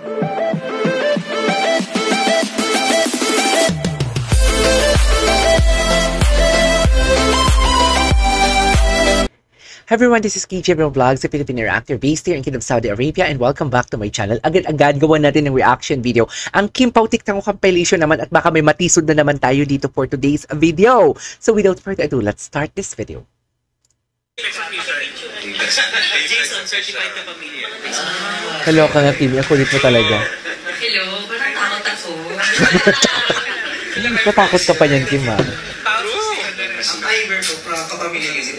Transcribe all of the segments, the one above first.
Hi everyone, this is KJ Vlogs, a Filipino actor based here in Kingdom of Saudi Arabia, and welcome back to my channel. Agad-agad gawa natin ng reaction video. Ang Kim Pao TikTok compilation naman, at baka may matisod na naman tayo dito for today's video. So without further ado, let's start this video. Jason, certified na pamilya. Hello ka nga, Kim. Ang kulit mo talaga. Hello, parang takot ako. Natakot ka pa niyan, Kim, ha? Ang fiber ko, kapamilya kasi.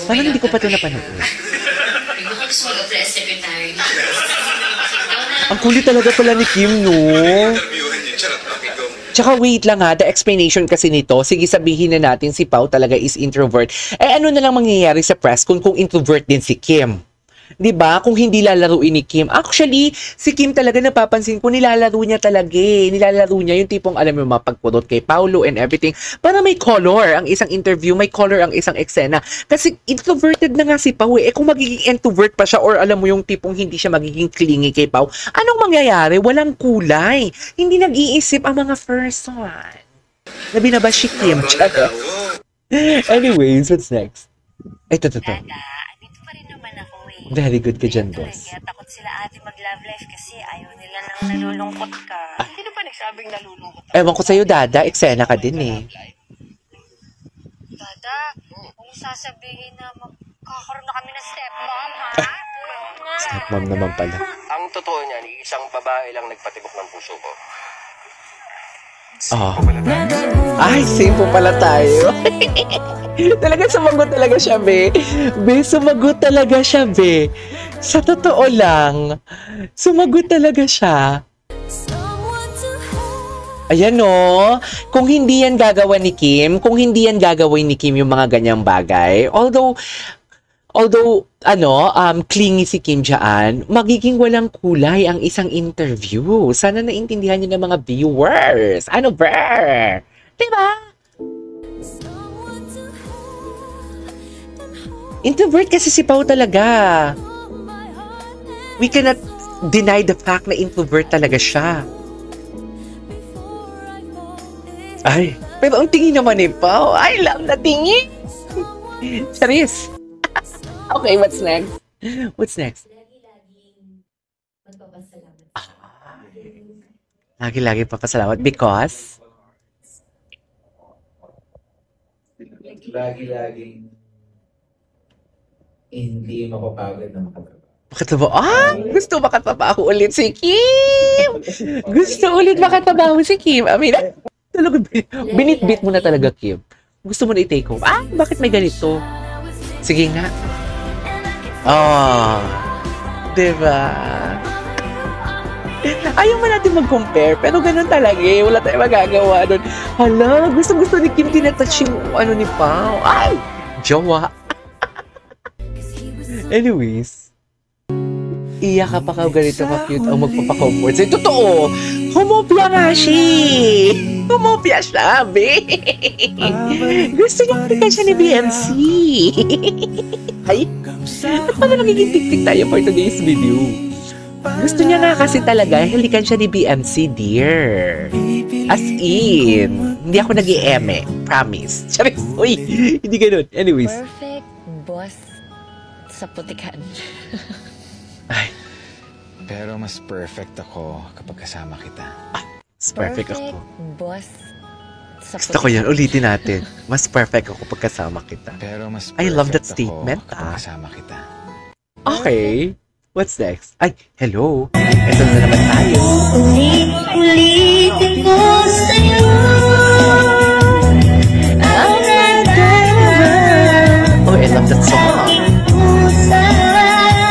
Parang hindi ko pa ito napanood. Hindi ko gusto mag-press secretary. Ang kulit talaga pala ni Kim, no? Tsaka wait lang ha, the explanation kasi nito, sige sabihin na natin si Pao talaga is introvert. Eh ano na lang mangyayari sa press kung introvert din si Kim? 'Di ba? Kung hindi lalaruin ni Kim. Actually, si Kim talaga napapansin ko nilalaro niya talaga eh. Nilalaro niya yung tipong alam mo mapagpudot kay Paulo and everything. Para may color ang isang interview, may color ang isang eksena. Kasi introverted na nga si Pao eh. Kung magiging introvert pa siya or alam mo yung tipong hindi siya magiging clingy kay Pao, anong mangyayari? Walang kulay. Hindi nag-iisip ang mga person. Nabi na ba si Kim? Anyways, what's next? Ito. Very good ka dyan, boss. Kaya takot sila ate mag-love life kasi ayaw nila nang nalulungkot ka. Sino pa nagsabing nalulungkot ka? Ewan ko sa'yo, Dada. Eksena ka din eh. Dada, kung sasabihin na magkakaroon na kami ng stepmom, ha? Stepmom naman pala. Ang totoo niyan, isang babae lang nagpatibok ng puso ko. Oh. Ay, same po pala tayo. Talaga sumagot talaga siya, be. Be, sumagot talaga siya, be. Sa totoo lang, sumagot talaga siya. Ayan o, kung hindi yan gagawa ni Kim, kung hindi yan gagawin ni Kim yung mga ganyang bagay, although clingy si Kim dyan, magiging walang kulay ang isang interview. Sana naintindihan niyo ng mga viewers. Ano ba? Diba? Introvert kasi si Pao talaga. We cannot deny the fact na introvert talaga siya. Ay, pero ang tingin naman ni Pao, I love na tingin. Charis. Okay, what's next? What's next? Lagi-laging magpapasalamat. Lagi-lagi papasalamat because? Lagi-laging hindi mapapagod na makatrabaho. Makatrabaho? Gusto makatrabaho ulit si Kim! Gusto ulit makatrabaho si Kim. I mean, talaga, binitbit mo na talaga, Kim. Gusto mo na i-take home. Bakit may ganito? Sige nga. Diba? Ayaw mo natin mag-compare, pero ganun talaga eh. Wala tayong magagawa doon. Hala, gusto ni Kim tinatouch yung ni Pao. Ay! Jowa. Anyways, iyak ka pa ka ganito ka-cute ang magpapaka-comfort sa'yo. Totoo! Humopia nga siya! Humopia siya, be! Gusto niya halikan siya ni BMC. Ay! At paano magiging tik-tik tayo for today's video? Gusto niya nga kasi talaga halikan siya ni BMC, dear. As in, hindi ako nag-i-eme. Promise. Charis, uy! Hindi ganun. Anyways. Perfect boss sa putikan. Ay. Pero mas perfect ako kapag kasama kita. Mas perfect ako. Boss sa Gusto ko yan. Ulitin natin. Mas perfect ako pag kasama kita. Pero mas I love that perfect statement, ako kapag kasama kita. Okay. What's next? Ay, hello. Ito na naman tayo. Ulitin ko sa'yo. Oh, I love that song.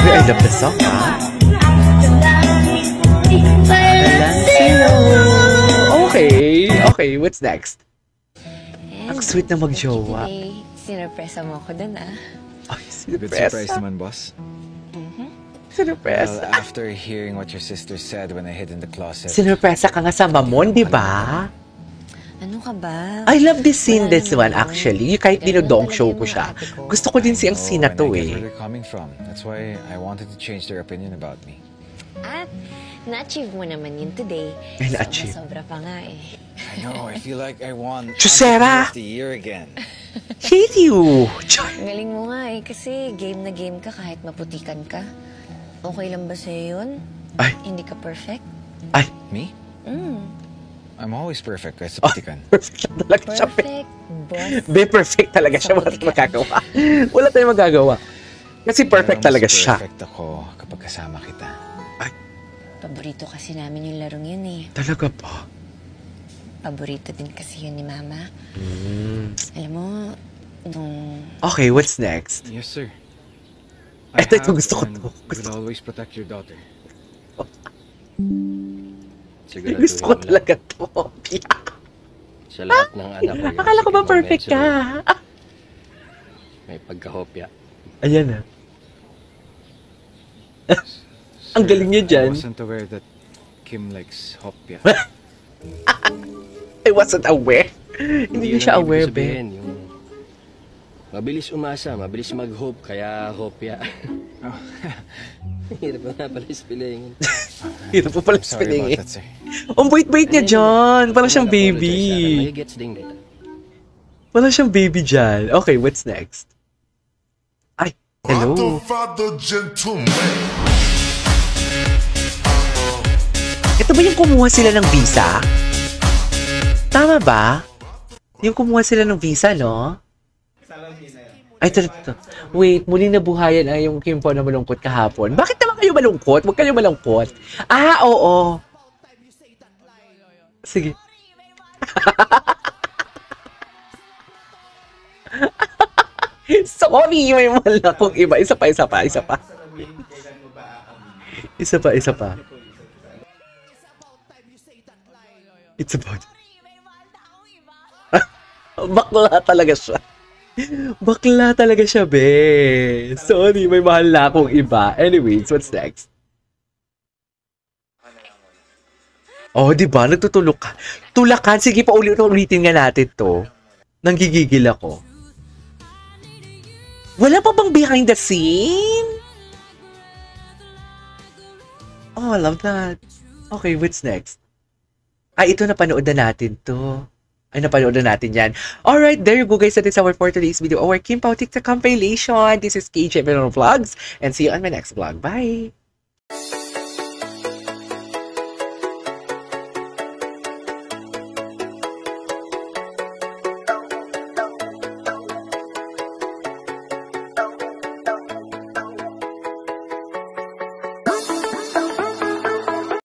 I love the song, ha? Okay, what's next? Ang sweet na magjowa. Sinurpresa mo ako dun, Ay, Good sinurpresa. surprise naman, boss. Sinurpresa. Well, after hearing what your sister said when I hid in the closet. Sinurpresa ka nga sa mamon, di ba? Ano ka ba? I love this scene, this one, actually. Kahit dinodong show ko siya. Gusto ko din siyang scene na to, and I eh. get where they're coming from. That's why I wanted to change their opinion about me. At na-achieve mo naman yun today. Ay, na-achieve. Sobra pa nga eh. I know, I feel like I won Chusera! Entrepreneur of the Year again. Hate you! Ang galing mo nga eh, kasi game na game ka kahit maputikan ka. Okay lang ba sa'yo yun? Ay. Hindi ka perfect? Ay, Me? Mm. I'm always perfect kahit sa putikan. perfect lang talaga siya. Perfect, boss. Be, perfect talaga siya. Wala tayong magagawa. Wala tayong magagawa. Kasi perfect Pero talaga mas siya. perfect ako kapag kasama kita. Paborito kasi namin yung larong yun eh. Talaga pa. Paborito din kasi yun ni Mama. Mm. Alam mo, nung Okay, what's next? Yes, sir. Ito, gusto ko to. Will always protect your daughter. Siguraduhin Gusto ko mo lang. talaga to. Sa lahat ng anak ko yun. Akala ko sige ba mo, perfect Benzo. ka? May pagkahopya. Ayan na. Ang galing niya I dyan. wasn't aware that Kim likes hopya. I wasn't aware. Hindi niya siya lang aware, ibig be. sabihin, yung mabilis umasa, mabilis mag-hope, kaya hopya. Hirap na nga pala spellingin. Hirap pa pala Sorry spelling about eh. that, sir. Ang bait-bait niya dyan. Parang siyang baby. Magigets din kita. Parang siyang baby dyan. Okay, what's next? Ay, hello. Ito ba yung kumuha sila ng visa? Tama ba? Yung kumuha sila ng visa, no? Ay, ito. Wait, muli nabuhayan ay yung Kim Pao na malungkot kahapon. Bakit naman kayo malungkot? Huwag kayo malungkot. Ah, oo. Sige. Sorry, may wala kong iba. Isa pa. Isa pa. Isa pa. It's about... Bakla talaga siya. Bakla talaga siya, be. Sorry, may mahal na akong iba. Anyways, what's next? Oh, di ba? Nagtutulok ka. Tulakan. Sige pa, ulitin nga natin to. Nanggigigil ako. Wala pa bang behind the scene? Oh, I love that. Okay, what's next? Ay, ito napanood na natin to. Ay, napanood na natin yan. Alright, there you go guys. That is our for today's video. Our Kim Pao TikTok compilation. This is KJ Vlogs. And see you on my next vlog. Bye!